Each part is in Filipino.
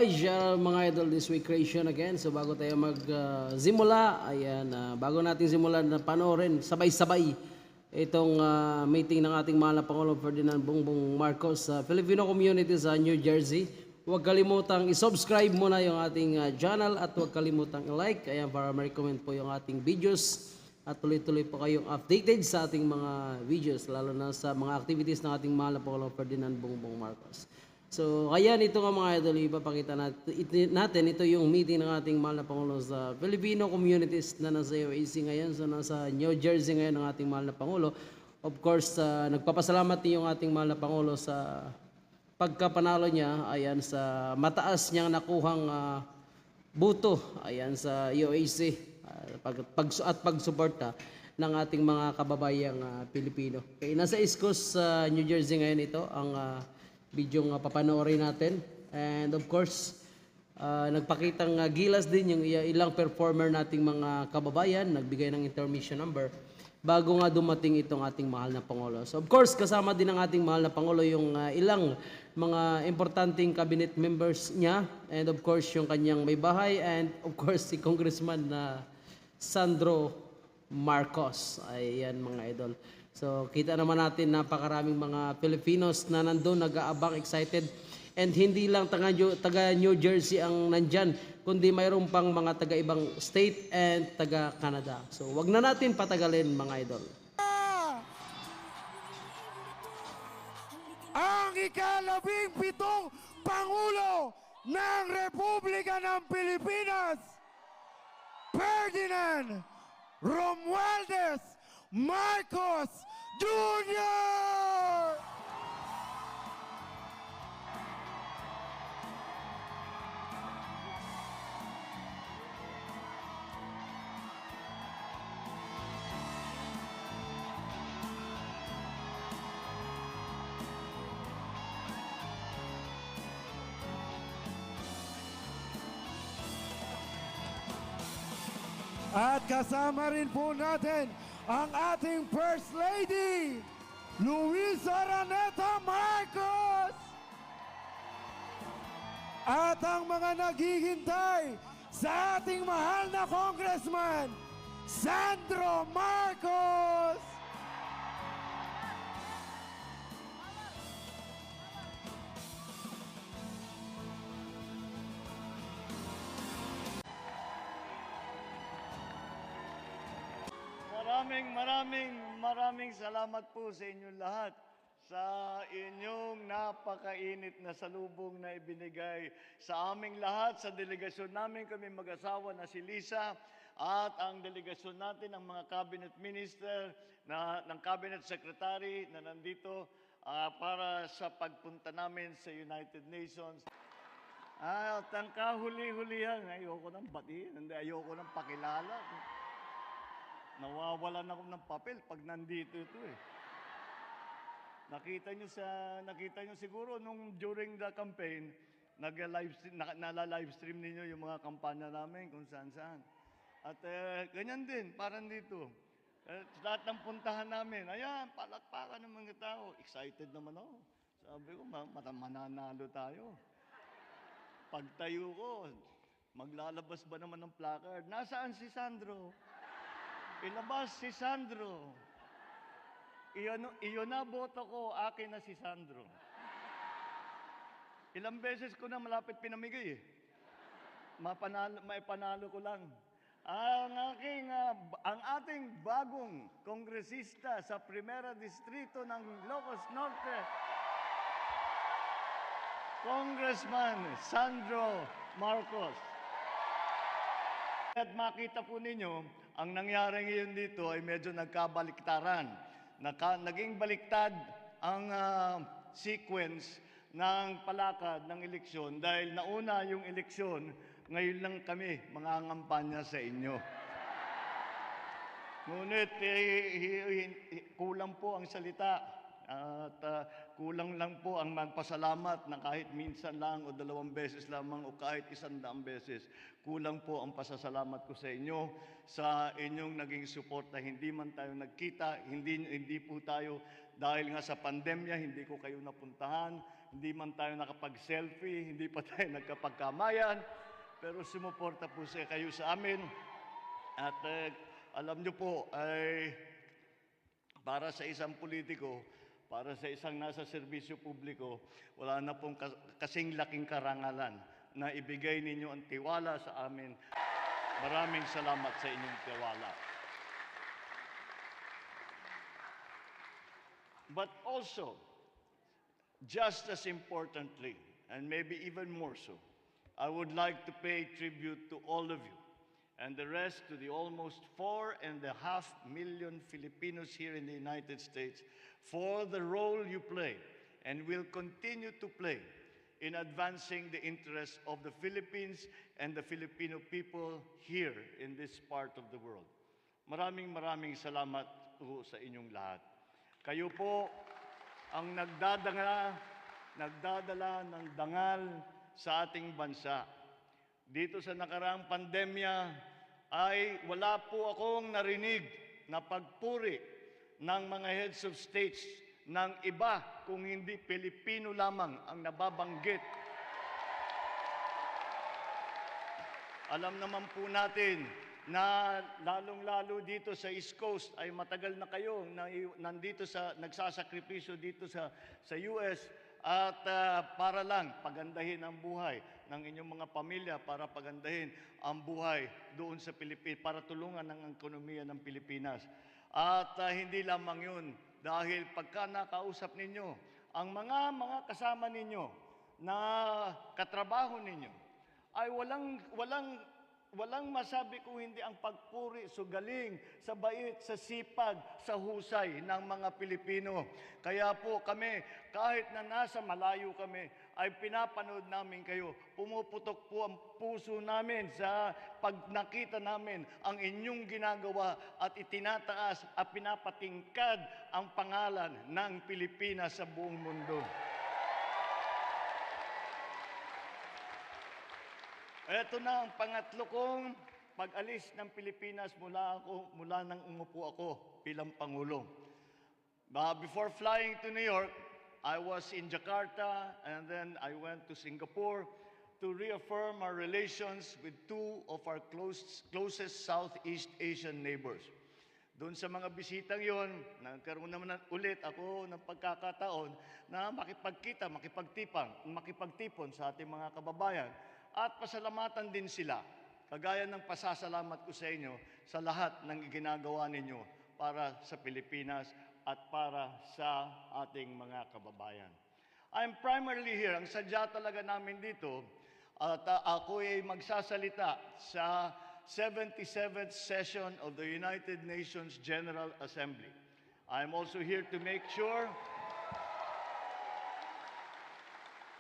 Alright, mga idol, this week creation again. So bago tayo magsimula, ayan, bago natin simulan na panoorin sabay-sabay itong meeting ng ating mahal na Pangulong Pres.Bongbong Marcos sa Filipino community sa New Jersey. Huwag kalimutang i-subscribe muna yung ating channel at huwag kalimutang i-like, ayan, para ma-recommend po yung ating videos at tuloy-tuloy po kayong updated sa ating mga videos, lalo na sa mga activities ng ating mahal na Pangulong Pres.Bongbong Marcos. So, ayan, ito nga mga idol, ipapakita natin, ito yung meeting ng ating mahal na Pangulo sa Filipino communities na nasa UAC ngayon, so nasa New Jersey ngayon ng ating mahal na Pangulo. Of course, nagpapasalamat din yung ating mahal na Pangulo sa pagkapanalo niya, ayan, sa mataas niyang nakuhang buto, ayan, sa UAC, at pagsuporta ng ating mga kababayang Pilipino. Okay, nasa East Coast sa New Jersey ngayon ito, ang video nga papanoorin natin. And of course, nagpakitang gilas din yung ilang performer nating mga kababayan, nagbigay ng intermission number bago nga dumating itong ating mahal na Pangulo. So of course, kasama din ng ating mahal na Pangulo yung ilang mga importanteng cabinet members niya, and of course yung kanyang may bahay, and of course si Congressman Sandro Marcos. Ayan mga idol. So, kita naman natin napakaraming mga Filipinos na nandun, nag-aabang, excited. And hindi lang taga New Jersey ang nandyan, kundi mayroon pang mga taga-ibang state and taga-Canada. So, wag na natin patagalin mga idol. Ang ika-17 Pangulo ng Republika ng Pilipinas, Ferdinand Romualdez Marcos Jr. At kasama rin po natin ang ating First Lady, Luisa Raneta Marcos! At ang mga naghihintay sa ating mahal na Congressman, Sandro Marcos! Maraming salamat po sa inyong lahat sa inyong napakainit na salubong na ibinigay sa aming lahat, sa delegasyon namin, kami mag-asawa na si Lisa, at ang delegasyon natin, ang mga cabinet minister, ng cabinet secretary na nandito para sa pagpunta namin sa United Nations. At ang kahuli-hulihan, ayoko nang batiin, ayoko nang pakilala. Nawawalan ako ng papel pag nandito ito eh. Nakita nyo siguro nung during the campaign, nala-live stream ninyo yung mga kampanya namin kung saan-saan. At ganyan din, parang dito. Lahat ng puntahan namin, ayan, palakpakan ng mga tao. Excited naman ako. Sabi ko, mananalo tayo. Pagtayo ko, maglalabas ba naman ng placard? Nasaan si Sandro? Ilabas si Sandro. Iyon na boto ko, akin na si Sandro. Ilang beses ko na malapit pinamigay eh. May panalo ko lang. Ang ating bagong kongresista sa Primera Distrito ng Ilocos Norte, Congressman Sandro Marcos. At makita po ninyo, ang nangyari ngayon dito ay medyo nagkabaliktaran. Naging baliktad ang sequence ng palakad ng eleksyon dahil nauna yung eleksyon, ngayon lang kami mangangampanya sa inyo. Ngunit kulang po ang salita at kulang lang po ang magpasalamat na kahit minsan lang o 2 beses lamang o kahit 100 beses. Kulang po ang pasasalamat ko sa inyo sa inyong naging suporta. Hindi man tayo nagkita, hindi po tayo dahil nga sa pandemya, hindi ko kayo napuntahan. hindi man tayo nakapag-selfie, hindi pa tayo nagkapagkamayan, pero sumuporta po kayo sa amin. At alam nyo po, ay para sa isang politiko, para sa isang nasa serbisyo publiko, wala na pong kasing laking karangalan na ibigay ninyo ang tiwala sa amin. Maraming salamat sa inyong tiwala. But also, just as importantly, and maybe even more so, I would like to pay tribute to all of you and the rest, to the almost 4.5 million Filipinos here in the United States for the role you play and will continue to play in advancing the interests of the Philippines and the Filipino people here in this part of the world. Maraming salamat po sa inyong lahat. Kayo po ang nagdadala ng dangal sa ating bansa. Dito sa nakaraang pandemya ay wala po akong narinig na pagpuri ng mga heads of states ng iba kung hindi Pilipino lamang ang nababanggit. Alam naman po natin na lalong-lalo dito sa East Coast ay matagal na kayo nandito nagsasakripisyo dito sa US at para lang pagandahin ang buhay ng inyong mga pamilya, para pagandahin ang buhay doon sa Pilipinas, para tulungan ang ekonomiya ng Pilipinas. At hindi lamang yun, dahil pagka nakausap ninyo ang mga kasama ninyo na katrabaho ninyo, ay walang masabi kung hindi ang pagpuri sa galing, sa bait, sa sipag, sa husay ng mga Pilipino. Kaya po kami, kahit na nasa malayo kami, ay pinapanood namin kayo. Pumuputok po ang puso namin sa pag nakita namin ang inyong ginagawa at itinataas at pinapatingkad ang pangalan ng Pilipinas sa buong mundo. Ito na ang pangatlo kong pag-alis ng Pilipinas mula nang umupo ako bilang Pangulo. Before flying to New York, I was in Jakarta and then I went to Singapore to reaffirm our relations with two of our closest Southeast Asian neighbors. Doon sa mga bisitang yon, nagkaroon naman ulit ako ng pagkakataon na makipagtipon sa ating mga kababayan. At pasalamatan din sila, kagaya ng pasasalamat ko sa inyo sa lahat ng ginagawa ninyo para sa Pilipinas at para sa ating mga kababayan. I'm primarily here, ang sadya talaga namin dito, at ako ay magsasalita sa 77th session of the United Nations General Assembly. I'm also here to make sure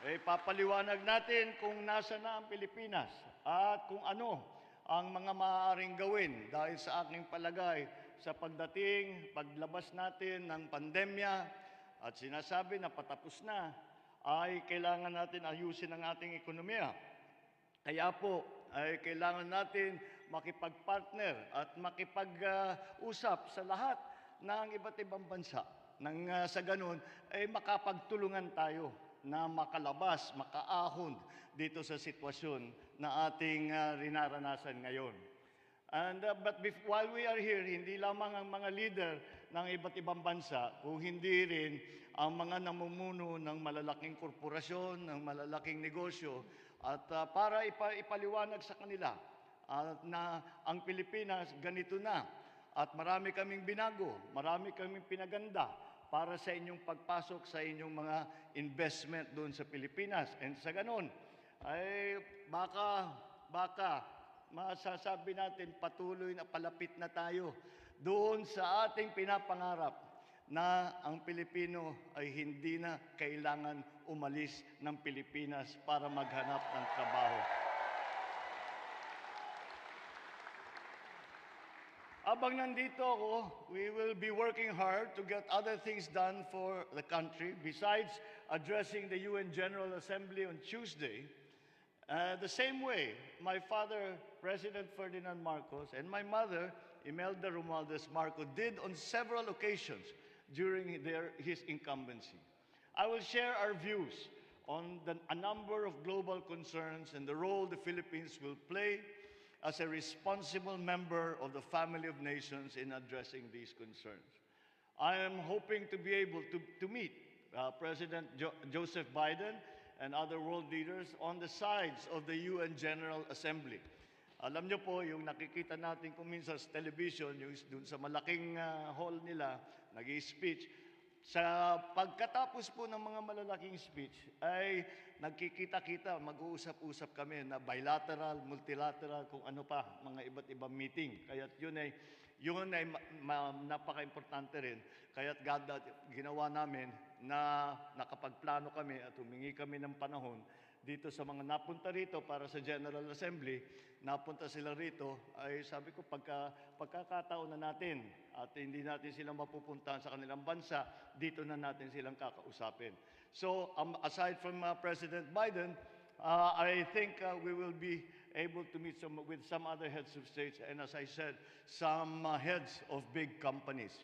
papaliwanag natin kung nasa na ang Pilipinas at kung ano ang mga maaaring gawin dahil sa aking palagay sa paglabas natin ng pandemya at sinasabi na patapos na, ay kailangan natin ayusin ang ating ekonomiya. Kaya po ay kailangan natin makipag-partner at makipag-usap sa lahat ng iba't ibang bansa. Nang sa ganun ay makapagtulungan tayo na makalabas, makaahon dito sa sitwasyon na ating rinaranasan ngayon. But while we are here, hindi lamang ang mga leader ng iba't ibang bansa, kung hindi rin ang mga namumuno ng malalaking korporasyon, ng malalaking negosyo, at para ipaliwanag sa kanila na ang Pilipinas ganito na, at marami kaming binago, marami kaming pinaganda, para sa inyong pagpasok sa inyong mga investment doon sa Pilipinas. And sa ganun, ay baka masasabi natin patuloy na palapit na tayo doon sa ating pinapangarap na ang Pilipino ay hindi na kailangan umalis ng Pilipinas para maghanap ng trabaho. Abang nandito ako, we will be working hard to get other things done for the country besides addressing the UN General Assembly on Tuesday. The same way, my father, President Ferdinand Marcos, and my mother, Imelda Romualdez Marcos, did on several occasions during his incumbency. I will share our views on a number of global concerns and the role the Philippines will play as a responsible member of the family of nations in addressing these concerns. I am hoping to be able to meet President Joseph Biden and other world leaders on the sides of the UN General Assembly. Alam niyo po, yung nakikita natin kung minsan sa television, yung dun sa malaking hall nila, nag-i-speech, sa pagkatapos po ng mga malalaking speech, ay nagkikita-kita, mag-uusap-usap kami na bilateral, multilateral, kung ano pa, mga iba't ibang meeting. Kaya't yun ay napaka-importante rin. Kaya't ginawa namin na nakapagplano kami at humingi kami ng panahon dito sa mga napunta rito para sa General Assembly, napunta sila rito, ay sabi ko pagkakataon na natin at hindi natin silang mapupuntahan sa kanilang bansa, dito na natin silang kakausapin. So aside from President Biden, I think we will be able to meet with some other heads of states and, as I said, some heads of big companies.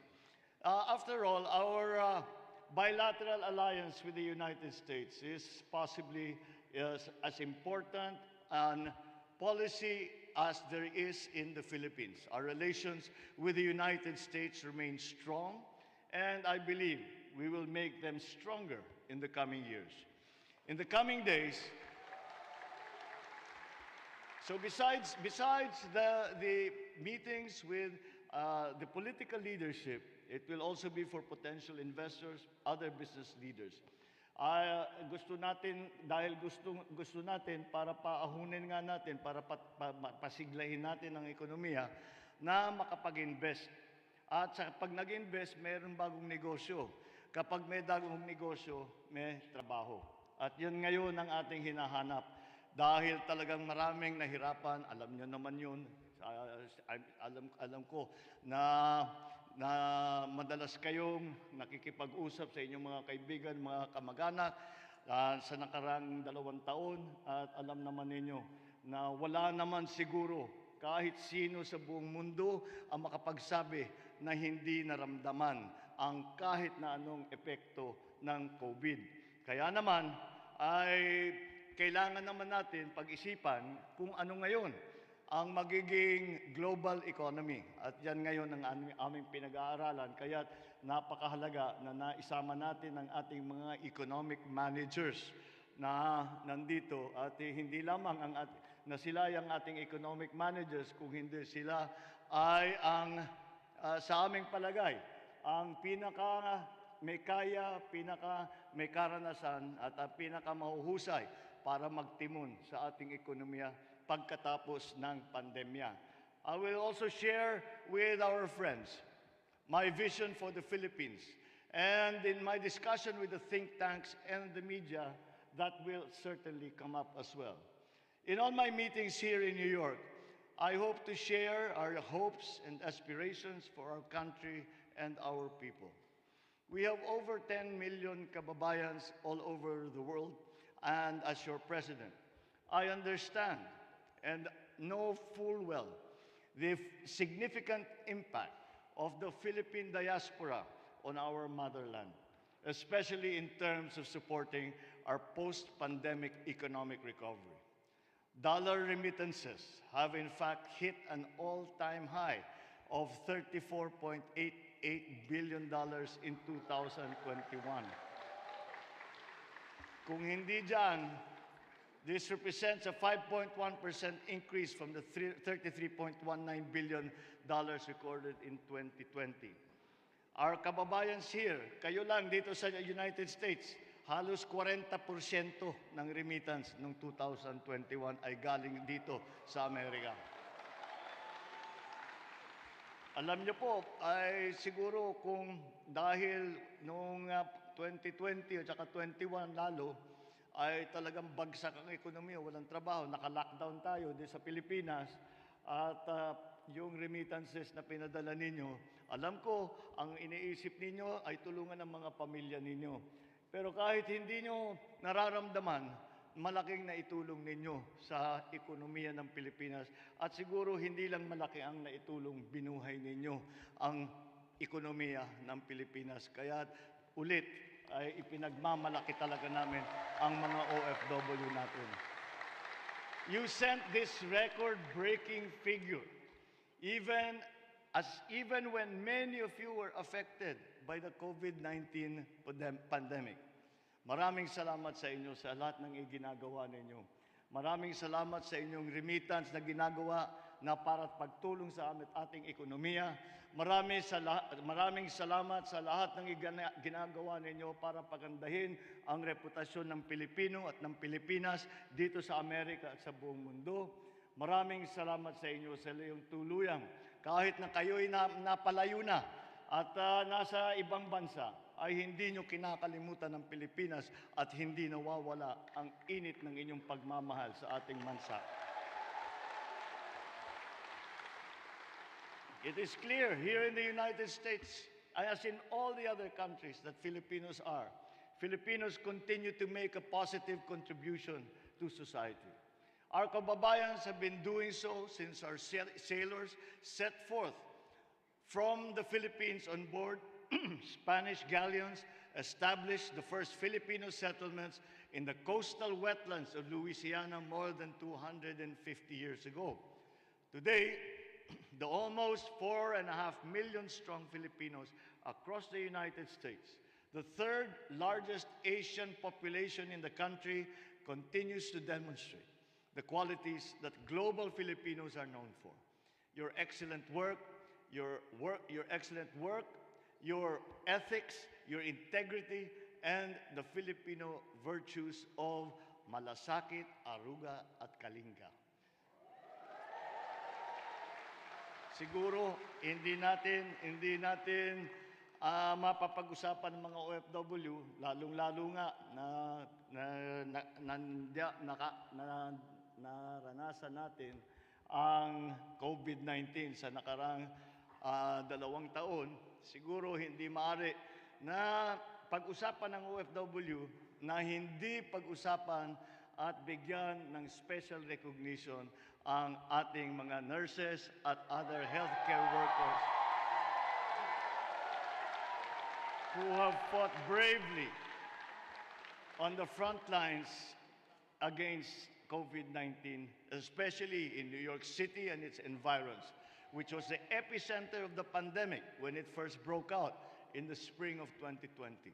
After all, our bilateral alliance with the United States is possibly as important an policy as there is in the Philippines. Our relations with the United States remain strong, and I believe we will make them stronger in the coming years. In the coming days, so besides the meetings with the political leadership, it will also be for potential investors, other business leaders. Gusto natin, dahil gusto natin para paahunin nga natin, para pasiglahin natin ang ekonomiya, na makapag-invest. At pag nag-invest, mayroong bagong negosyo. Kapag may bagong negosyo, may trabaho. At yun ngayon ang ating hinahanap. Dahil talagang maraming nahirapan, alam nyo naman yun, alam ko na madalas kayong nakikipag-usap sa inyong mga kaibigan, mga kamag-anak sa nakarang 2 taon at alam naman ninyo na wala naman siguro kahit sino sa buong mundo ang makapagsabi na hindi naramdaman ang kahit na anong epekto ng COVID. Kaya naman ay kailangan naman natin pag-isipan kung ano ngayon ang magiging global economy. At yan ngayon ang aming pinag-aaralan. Kaya napakahalaga na naisama natin ang ating mga economic managers na nandito. At hindi lamang na sila ang ating economic managers, kung hindi sila ay sa aming palagay, ang pinaka may kaya, pinaka may karanasan at pinaka mahuhusay para magtimon sa ating ekonomiya pagkatapos ng pandemya. I will also share with our friends my vision for the Philippines. And in my discussion with the think tanks and the media, that will certainly come up as well. In all my meetings here in New York, I hope to share our hopes and aspirations for our country and our people. We have over 10 million kababayans all over the world, and as your president, I understand and know full well the significant impact of the Philippine diaspora on our motherland, especially in terms of supporting our post-pandemic economic recovery. Dollar remittances have in fact hit an all-time high of $34.88 billion in 2021. Kung hindi dyan, this represents a 5.1% increase from the $33.19 billion recorded in 2020. Our kababayans here, kayo lang dito sa United States, halos 40% ng remittance noong 2021 ay galing dito sa Amerika. Alam niyo po, ay siguro kung dahil noong 2020 at saka 21 lalo, ay talagang bagsak ang ekonomiya, walang trabaho, naka-lockdown tayo din sa Pilipinas at yung remittances na pinadala ninyo, alam ko, ang iniisip ninyo ay tulungan ng mga pamilya ninyo. Pero kahit hindi nyo nararamdaman, malaking naitulong ninyo sa ekonomiya ng Pilipinas at siguro hindi lang malaki ang naitulong binuhay ninyo ang ekonomiya ng Pilipinas. Kaya ulit, ay ipinagmamalaki talaga namin ang mga OFW natin. You sent this record-breaking figure even when many of you were affected by the COVID-19 pandemic. Maraming salamat sa inyo sa lahat ng iginagawa ninyo. Maraming salamat sa inyong remittance na ginagawa na para pagtulong sa ating ekonomiya. Maraming salamat sa lahat ng ginagawa ninyo para pagandahin ang reputasyon ng Pilipino at ng Pilipinas dito sa Amerika at sa buong mundo. Maraming salamat sa inyo sa iyong tuluyang. Kahit na kayo'y napalayo na at nasa ibang bansa, ay hindi nyo kinakalimutan ng Pilipinas at hindi nawawala ang init ng inyong pagmamahal sa ating bansa. It is clear here in the United States, as in all the other countries that Filipinos continue to make a positive contribution to society. Our kababayans have been doing so since our sailors set forth from the Philippines on board Spanish galleons, established the first Filipino settlements in the coastal wetlands of Louisiana more than 250 years ago. Today, the almost 4.5 million strong Filipinos across the United States, the third largest Asian population in the country, continues to demonstrate the qualities that global Filipinos are known for. Your excellent work, your ethics, your integrity, and the Filipino virtues of malasakit, aruga, at kalinga. Siguro, hindi natin mapapag-usapan ng mga OFW, lalong-lalo nga naranasan natin ang COVID-19 sa nakarang 2 taon. Siguro hindi maaari na pag-usapan ng OFW na hindi pag-usapan at bigyan ng special recognition ang ating mga nurses at other healthcare workers who have fought bravely on the front lines against COVID-19, especially in New York City and its environs, which was the epicenter of the pandemic when it first broke out in the spring of 2020.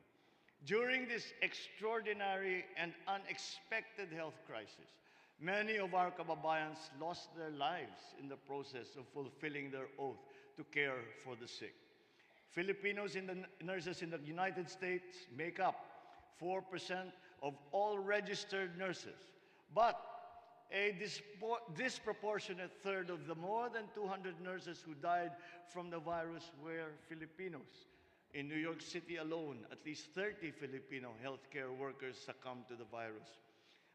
During this extraordinary and unexpected health crisis, many of our kababayans lost their lives in the process of fulfilling their oath to care for the sick. Filipinos nurses in the United States make up 4% of all registered nurses, but a disproportionate third of the more than 200 nurses who died from the virus were Filipinos. In New York City alone, at least 30 Filipino healthcare workers succumbed to the virus.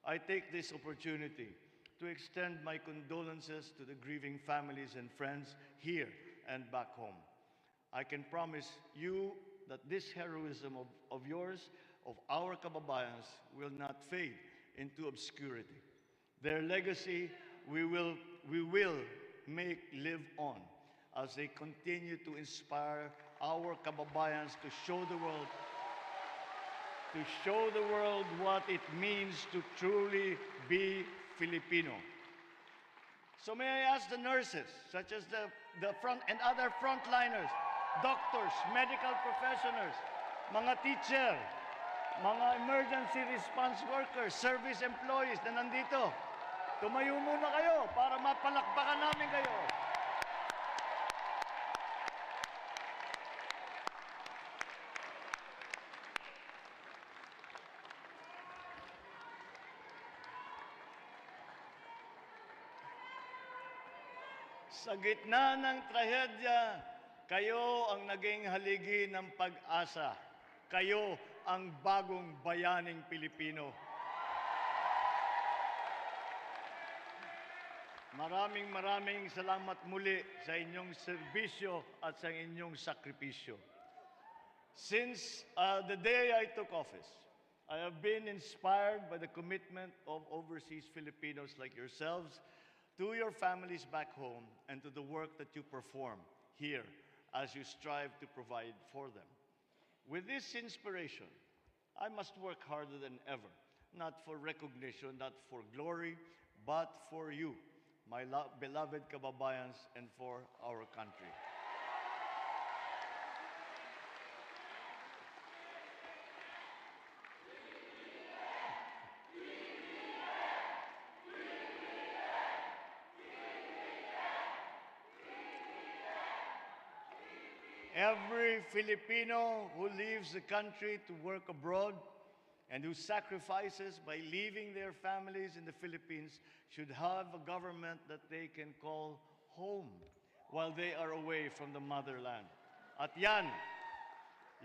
I take this opportunity to extend my condolences to the grieving families and friends here and back home. I can promise you that this heroism of yours, of our kababayans, will not fade into obscurity. Their legacy we will make live on as they continue to inspire our kababayans to show the world what it means to truly be Filipino. So may I ask the nurses, such as the front and other frontliners, doctors, medical professionals, mga teacher, mga emergency response workers, service employees na nandito, tumayo muna kayo para mapalakpakan namin kayo. Sa gitna ng trahedya, kayo ang naging haligi ng pag-asa. Kayo ang bagong bayaning Pilipino. Maraming salamat muli sa inyong serbisyo at sa inyong sakripisyo. Since the day I took office, I have been inspired by the commitment of overseas Filipinos like yourselves to your families back home and to the work that you perform here as you strive to provide for them. With this inspiration, I must work harder than ever, not for recognition, not for glory, but for you, my beloved kababayans, and for our country. Every Filipino who leaves the country to work abroad and who sacrifices by leaving their families in the Philippines should have a government that they can call home while they are away from the motherland. At yan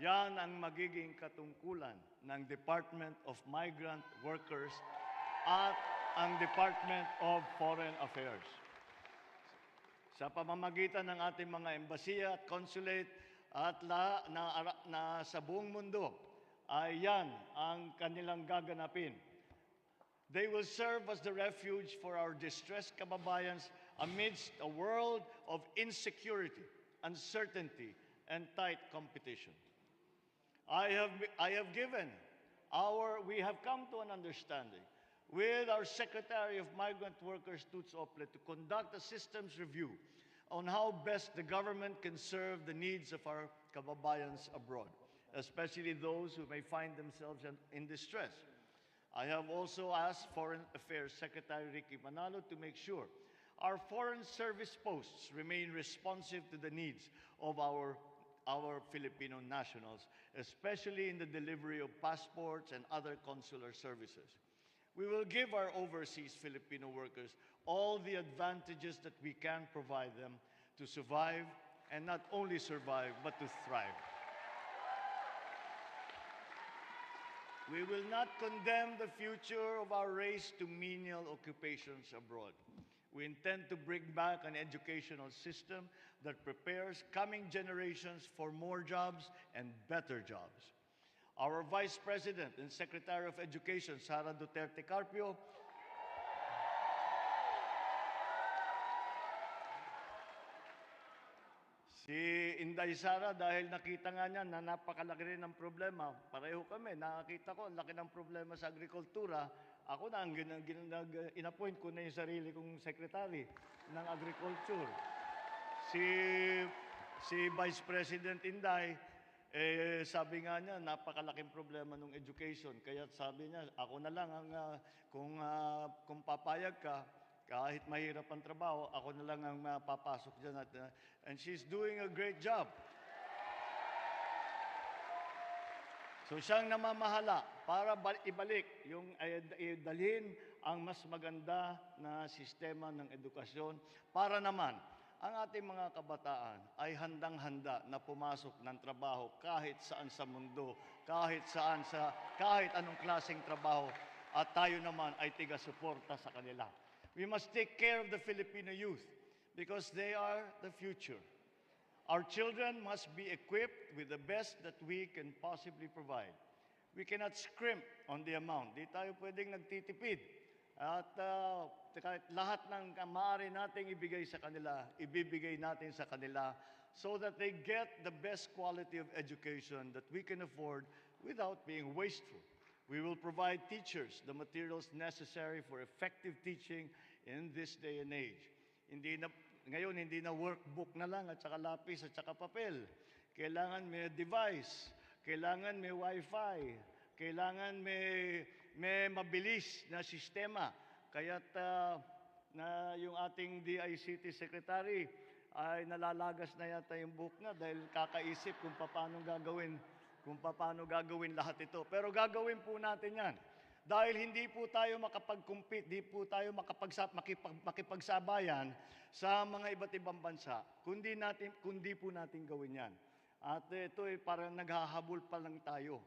ang magiging katungkulan ng Department of Migrant Workers at ang Department of Foreign Affairs. Sa pamamagitan ng ating mga embasiya at consulate at na sa buong mundo, ay yan ang kanilang gaganapin. They will serve as the refuge for our distressed kababayans amidst a world of insecurity, uncertainty, and tight competition. We have come to an understanding with our Secretary of Migrant Workers, Tuts Ople, to conduct a systems review on how best the government can serve the needs of our kababayans abroad, especially those who may find themselves in distress. I have also asked Foreign Affairs Secretary Ricky Manalo to make sure our foreign service posts remain responsive to the needs of our Filipino nationals, especially in the delivery of passports and other consular services. We will give our overseas Filipino workers all the advantages that we can provide them to survive, and not only survive, but to thrive. We will not condemn the future of our race to menial occupations abroad. We intend to bring back an educational system that prepares coming generations for more jobs and better jobs. Our Vice President and Secretary of Education, Sara Duterte Carpio, si Inday Sara, dahil nakita nga niya na napakalaki rin ng problema, pareho kami, nakakita ko, ang laki ng problema sa agrikultura, ako na ang in-appoint ko na yung sarili kong Secretary ng Agriculture. Si Vice President Inday, sabi nga niya, napakalaking problema ng education. Kaya sabi niya, ako na lang ang, kung papayag ka, kahit mahirap ang trabaho, ako na lang ang papasok dyan. And she's doing a great job. So siyang namamahala para ibalik, dalhin ang mas maganda na sistema ng edukasyon para naman ang ating mga kabataan ay handang-handa na pumasok ng trabaho kahit saan sa mundo, kahit anong klaseng trabaho, at tayo naman ay tiga-suporta sa kanila. We must take care of the Filipino youth because they are the future. Our children must be equipped with the best that we can possibly provide. We cannot scrimp on the amount. Di tayo pwedeng nagtitipid. At kahit lahat ng maaari nating ibigay sa kanila, ibibigay natin sa kanila so that they get the best quality of education that we can afford without being wasteful. We will provide teachers the materials necessary for effective teaching in this day and age. Ngayon, hindi na workbook na lang at saka lapis at saka papel. Kailangan may device, kailangan may wifi, kailangan may mabilis na sistema. Kaya't na yung ating DICT Secretary ay nalalagas na yata yung book na dahil kakaisip kung paano gagawin lahat ito. Pero gagawin po natin yan. Dahil hindi po tayo makapag-compete, hindi po tayo makipagsabayan sa mga iba't ibang bansa, kundi po natin gawin yan. At ito ay parang naghahabol pa lang tayo.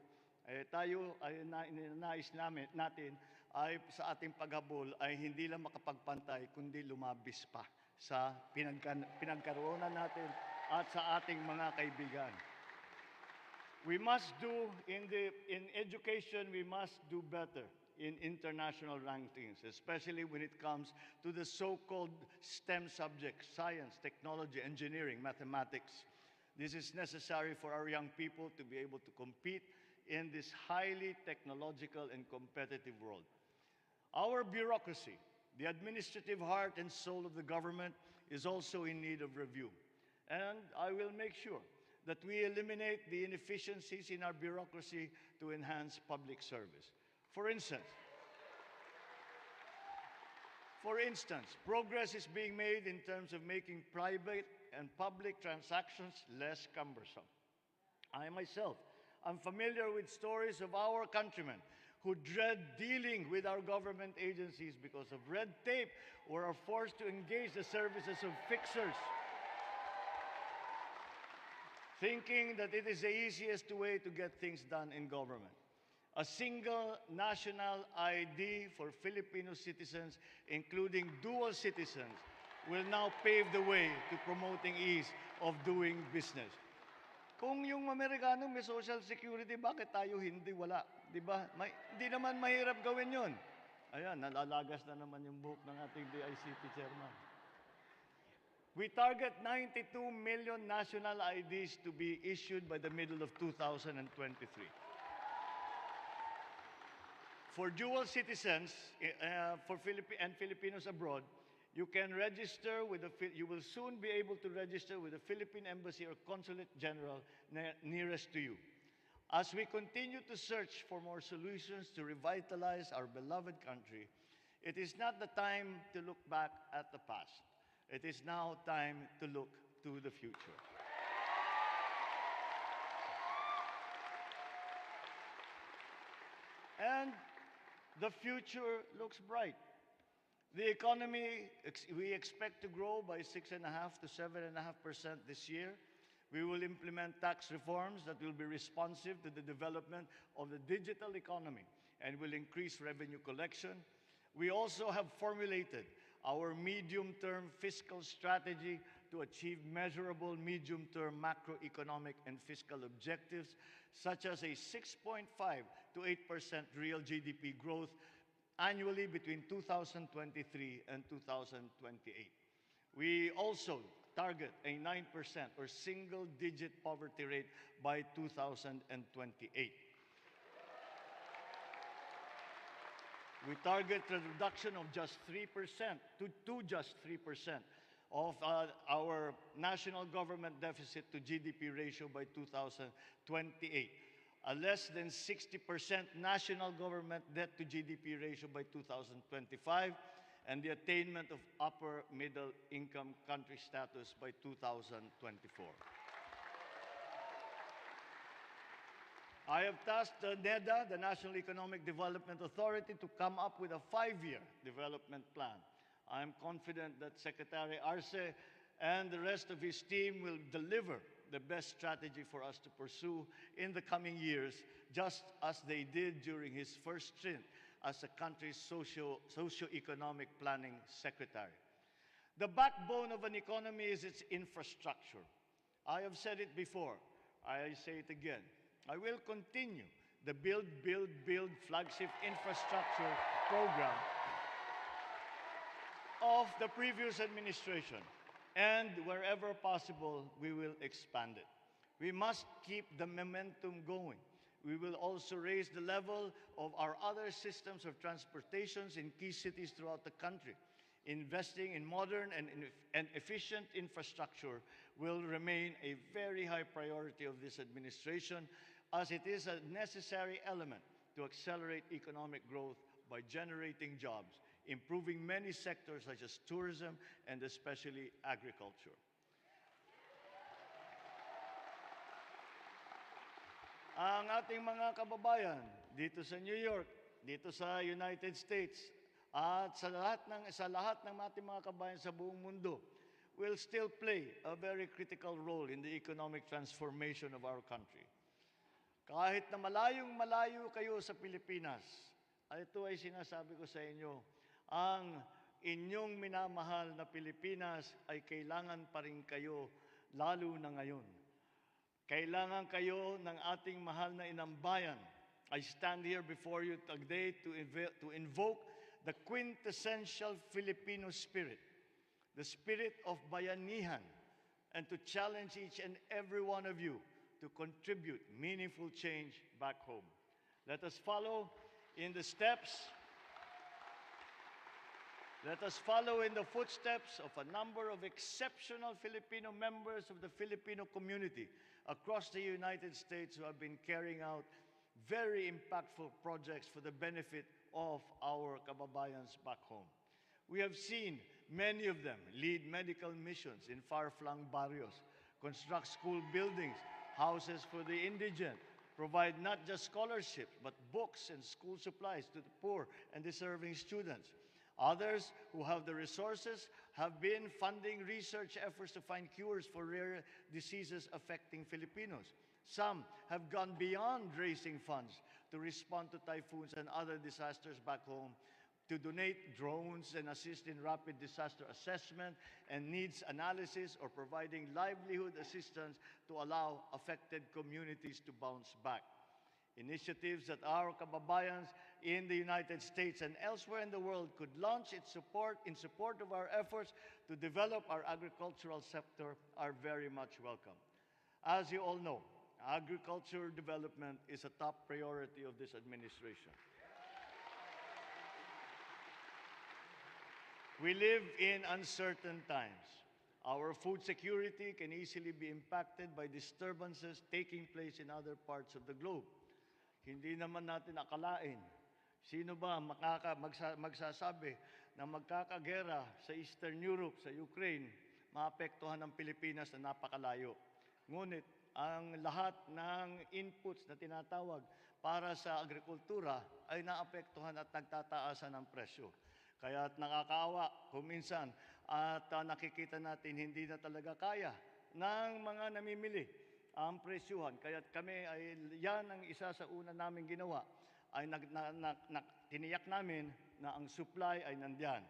Tayo ay nais natin ay sa ating paghabol ay hindi lang makapagpantay kundi lumabis pa sa pinagkaroonan natin at sa ating mga kaibigan. We must do in education, we must do better in international rankings, especially when it comes to the so-called STEM subjects, science, technology, engineering, mathematics. This is necessary for our young people to be able to compete in this highly technological and competitive world. Our bureaucracy, the administrative heart and soul of the government, is also in need of review. And I will make sure that we eliminate the inefficiencies in our bureaucracy to enhance public service. For instance, progress is being made in terms of making private and public transactions less cumbersome. I myself am familiar with stories of our countrymen who dread dealing with our government agencies because of red tape or are forced to engage the services of fixers, thinking that it is the easiest way to get things done in government. A single national ID for Filipino citizens, including dual citizens, will now pave the way to promoting ease of doing business. Kung yung Amerikano may social security, bakit tayo hindi? Wala. Di ba? Hindi naman mahirap gawin yun. Ayan, nalalagas na naman yung buhok ng ating DICT chairman. We target 92 million national IDs to be issued by the middle of 2023. For dual citizens and Filipinos abroad, you will soon be able to register with the Philippine Embassy or Consulate General nearest to you. As we continue to search for more solutions to revitalize our beloved country, it is not the time to look back at the past. It is now time to look to the future. And the future looks bright. The economy, we expect to grow by 6.5% to 7.5% this year. We will implement tax reforms that will be responsive to the development of the digital economy and will increase revenue collection. We also have formulated our medium-term fiscal strategy to achieve measurable medium-term macroeconomic and fiscal objectives, such as a 6.5% to 8% real GDP growth annually between 2023 and 2028. We also target a 9% or single-digit poverty rate by 2028. We target a reduction of just 3% to just 3% of our national government deficit to GDP ratio by 2028. A less than 60% national government debt to GDP ratio by 2025, and the attainment of upper middle income country status by 2024. I have tasked NEDA, the National Economic Development Authority, to come up with a 5-year development plan. I am confident that Secretary Arce and the rest of his team will deliver the best strategy for us to pursue in the coming years, just as they did during his first stint as the country's socio-economic planning secretary. The backbone of an economy is its infrastructure. I have said it before, I say it again. I will continue the Build, Build, Build flagship infrastructure program of the previous administration. And wherever possible, we will expand it. We must keep the momentum going. We will also raise the level of our other systems of transportations in key cities throughout the country. Investing in modern and efficient infrastructure will remain a very high priority of this administration, as it is a necessary element to accelerate economic growth by generating jobs, improving many sectors such as tourism and especially agriculture. Ang ating mga kababayan dito sa New York, dito sa United States, at sa lahat ng ating mga kababayan sa buong mundo will still play a very critical role in the economic transformation of our country. Kahit na malayong-malayo kayo sa Pilipinas, ito ay sinasabi ko sa inyo, ang inyong minamahal na Pilipinas ay kailangan pa rin kayo lalo na ngayon. Kailangan kayo ng ating mahal na inambayan. I stand here before you today to invoke the quintessential Filipino spirit, the spirit of bayanihan, and to challenge each and every one of you to contribute meaningful change back home. Let us follow in the steps Let us follow in the footsteps of a number of exceptional Filipino members of the Filipino community across the United States who have been carrying out very impactful projects for the benefit of our kababayans back home. We have seen many of them lead medical missions in far-flung barrios, construct school buildings, houses for the indigent, provide not just scholarships, but books and school supplies to the poor and deserving students. Others who have the resources have been funding research efforts to find cures for rare diseases affecting Filipinos. Some have gone beyond raising funds to respond to typhoons and other disasters back home, to donate drones and assist in rapid disaster assessment and needs analysis, or providing livelihood assistance to allow affected communities to bounce back. Initiatives that our kababayans in the United States and elsewhere in the world could launch in support of our efforts to develop our agricultural sector are very much welcome. As you all know, agriculture development is a top priority of this administration. We live in uncertain times. Our food security can easily be impacted by disturbances taking place in other parts of the globe. Hindi naman natin akalain. Sino ba magsasabi na magkakagera sa Eastern Europe, sa Ukraine, maapektuhan ng Pilipinas na napakalayo. Ngunit ang lahat ng inputs na tinatawag para sa agrikultura ay naapektuhan at nagtataasan ng presyo. Kaya't nakakaawa kuminsan at nakikita natin hindi na talaga kaya ng mga namimili ang presyuhan. Kaya't kami ay yan ang isa sa una namin ginawa ay tiniyak namin na ang supply ay nandiyan,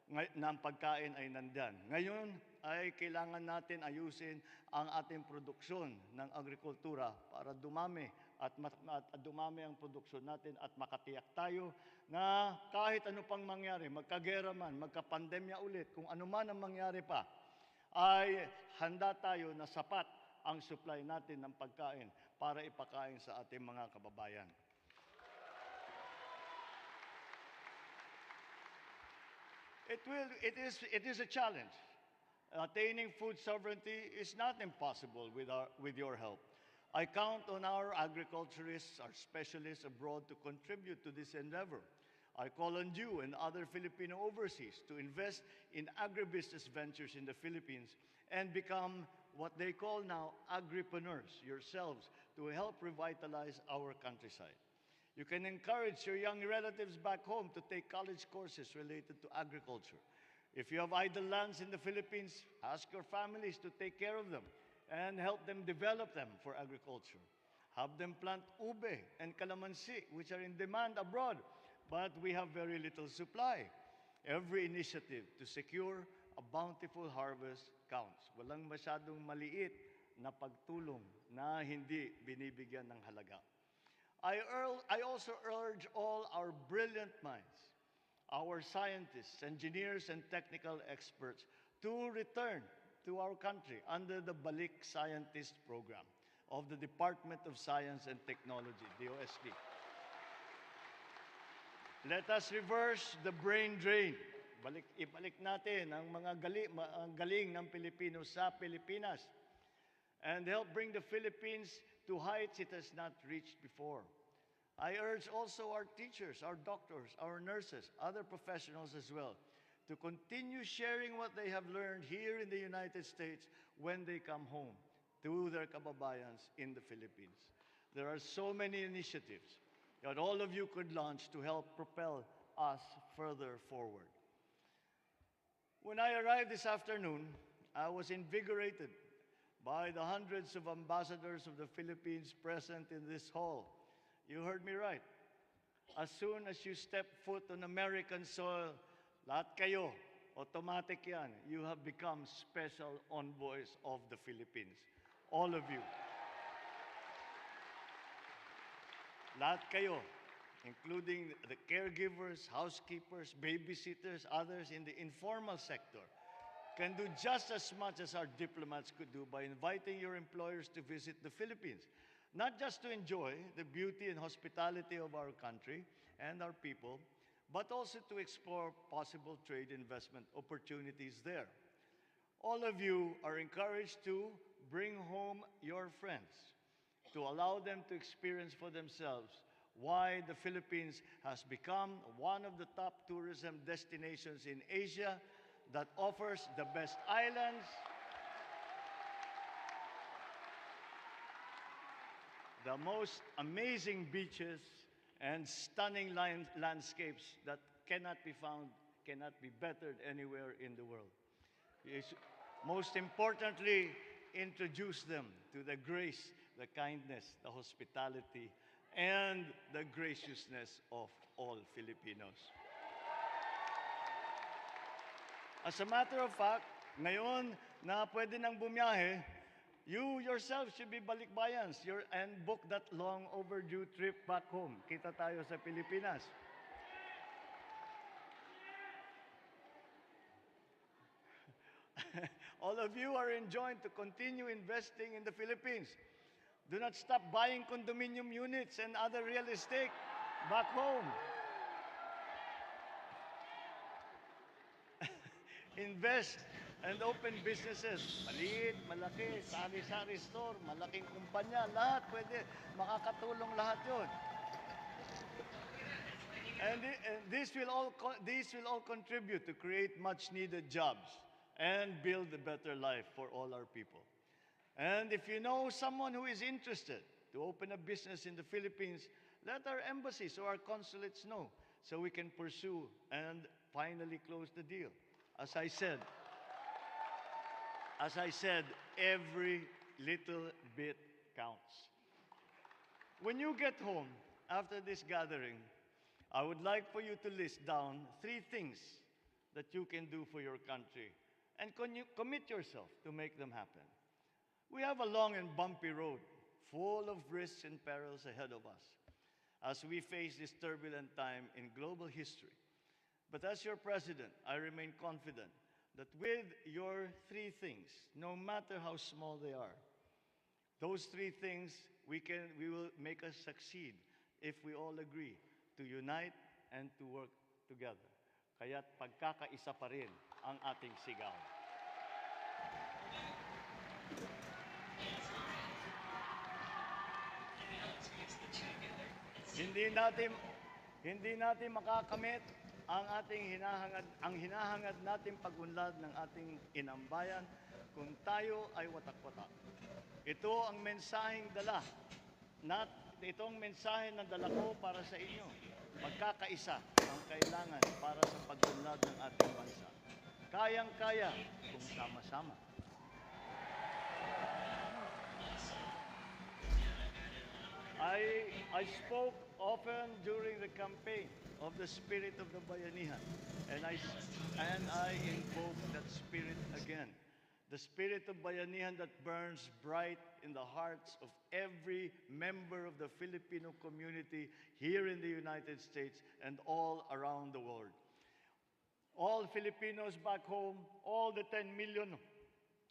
na ang pagkain ay nandiyan. Ngayon ay kailangan natin ayusin ang ating produksyon ng agrikultura para dumami at dumami ang produksyon natin at makatiyak tayo na kahit ano pang mangyari, magkagera man, magkapandemya ulit, kung ano man ang mangyari pa, ay handa tayo na sapat ang supply natin ng pagkain para ipakain sa ating mga kababayan. It is a challenge. Attaining food sovereignty is not impossible with your help. I count on our agriculturists, our specialists abroad to contribute to this endeavor. I call on you and other Filipino overseas to invest in agribusiness ventures in the Philippines and become what they call now agripreneurs yourselves to help revitalize our countryside. You can encourage your young relatives back home to take college courses related to agriculture. If you have idle lands in the Philippines, ask your families to take care of them and help them develop them for agriculture. Have them plant ube and calamansi, which are in demand abroad, but we have very little supply. Every initiative to secure a bountiful harvest counts. Walang masyadong maliit na pagtulong na hindi binibigyan ng halaga. I also urge all our brilliant minds, our scientists, engineers, and technical experts to return to our country under the Balik Scientist Program of the Department of Science and Technology, DOST. Let us reverse the brain drain. Ibalik natin ang mga galing ng Pilipino sa Pilipinas and help bring the Philippines to heights it has not reached before. I urge also our teachers, our doctors, our nurses, other professionals as well, to continue sharing what they have learned here in the United States when they come home to their kababayans in the Philippines. There are so many initiatives that all of you could launch to help propel us further forward. When I arrived this afternoon, I was invigorated by the hundreds of ambassadors of the Philippines present in this hall. You heard me right. As soon as you step foot on American soil, lahat kayo, automatic yan, you have become special envoys of the Philippines. All of you. Lahat kayo, including the caregivers, housekeepers, babysitters, others in the informal sector, can do just as much as our diplomats could do by inviting your employers to visit the Philippines, not just to enjoy the beauty and hospitality of our country and our people, but also to explore possible trade investment opportunities there. All of you are encouraged to bring home your friends, to allow them to experience for themselves why the Philippines has become one of the top tourism destinations in Asia that offers the best islands, the most amazing beaches, and stunning landscapes that cannot be found, cannot be bettered anywhere in the world. Most importantly, introduce them to the grace, the kindness, the hospitality, and the graciousness of all Filipinos. As a matter of fact, ngayon na pwede nang bumiyahe, you yourself should be balikbayans and book that long overdue trip back home. Kita tayo sa Pilipinas. All of you are enjoined to continue investing in the Philippines. Do not stop buying condominium units and other real estate back home. Invest and open businesses. Maliit, malaki, sari-sari store, malaking kumpanya, lahat pwede. Makakatulong lahat yun. And these will all contribute to create much-needed jobs and build a better life for all our people. And if you know someone who is interested to open a business in the Philippines, let our embassies or our consulates know so we can pursue and finally close the deal. As I said, every little bit counts. When you get home after this gathering, I would like for you to list down 3 things that you can do for your country and commit yourself to make them happen. We have a long and bumpy road full of risks and perils ahead of us as we face this turbulent time in global history. But as your president, I remain confident that with your 3 things, no matter how small they are, those 3 things we will make us succeed if we all agree to unite and to work together. Kaya't pagkakaisa pa rin ang ating sigaw. Hindi natin makakamit ang hinahangad nating pagunlad ng ating inambayan kung tayo ay watak-watak. Ito ang mensaheng na dala ko para sa inyo. Magkakaisa ang kailangan para sa pagunlad ng ating bansa. Kayang-kaya kung sama-sama. I spoke often during the campaign of the spirit of the Bayanihan, and I invoke that spirit again. The spirit of Bayanihan that burns bright in the hearts of every member of the Filipino community here in the United States and all around the world. All Filipinos back home, all the 10 million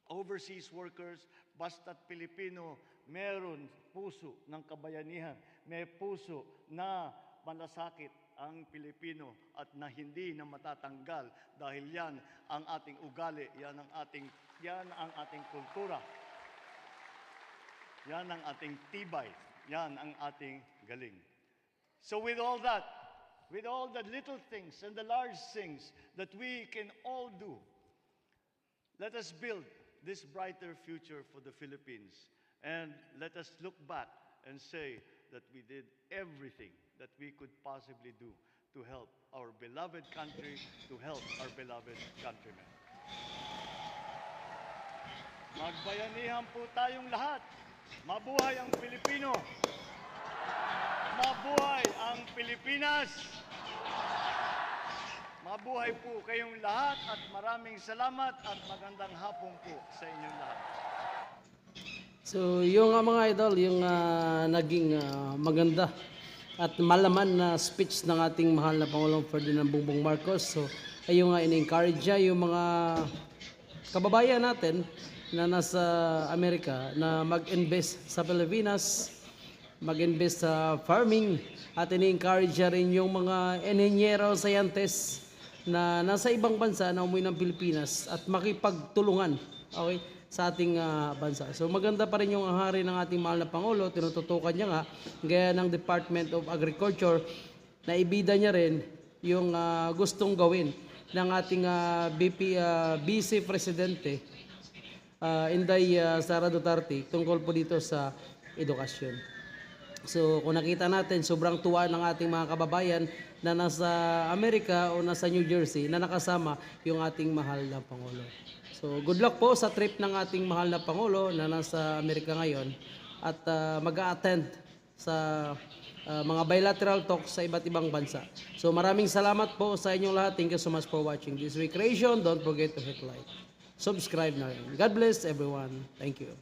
overseas workers, basta't Pilipino, meron puso ng kabayanihan, may puso na malasakit ang Pilipino at na hindi na matatanggal dahil yan ang ating ugali, yan ang ating kultura, yan ang ating tibay, yan ang ating galing. So with all that, with all the little things and the large things that we can all do, let us build this brighter future for the Philippines. And let us look back and say that we did everything that we could possibly do to help our beloved country, to help our beloved countrymen. Magbayanihan po tayong lahat. Mabuhay ang Pilipino. Mabuhay ang Pilipinas. Mabuhay po kayong lahat at maraming salamat at magandang hapon po sa inyong lahat. So yung mga idol, yung naging maganda at malaman na speech ng ating mahal na Pangulong Ferdinand Bongbong Marcos. So ayun nga, in-encourage niya yung mga kababayan natin na nasa Amerika na mag-invest sa Pilipinas, mag-invest sa farming, at ini-encourage niya rin yung mga engineero, scientists na nasa ibang bansa na umuwi ng Pilipinas at makipagtulungan, okay, sa ating bansa. So maganda pa rin yung hari ng ating mahal na Pangulo. Tinututukan niya nga, gaya ng Department of Agriculture, na ibida niya rin yung gustong gawin ng ating Vice Presidente, Inday Sara Duterte, tungkol po dito sa edukasyon. So kung nakita natin, sobrang tuwa ng ating mga kababayan na nasa Amerika o nasa New Jersey na nakasama yung ating mahal na Pangulo. So good luck po sa trip ng ating mahal na Pangulo na nasa Amerika ngayon at mag-a-attend sa mga bilateral talks sa iba't ibang bansa. So maraming salamat po sa inyong lahat. Thank you so much for watching this week creation. Don't forget to hit like, subscribe na rin. God bless everyone. Thank you.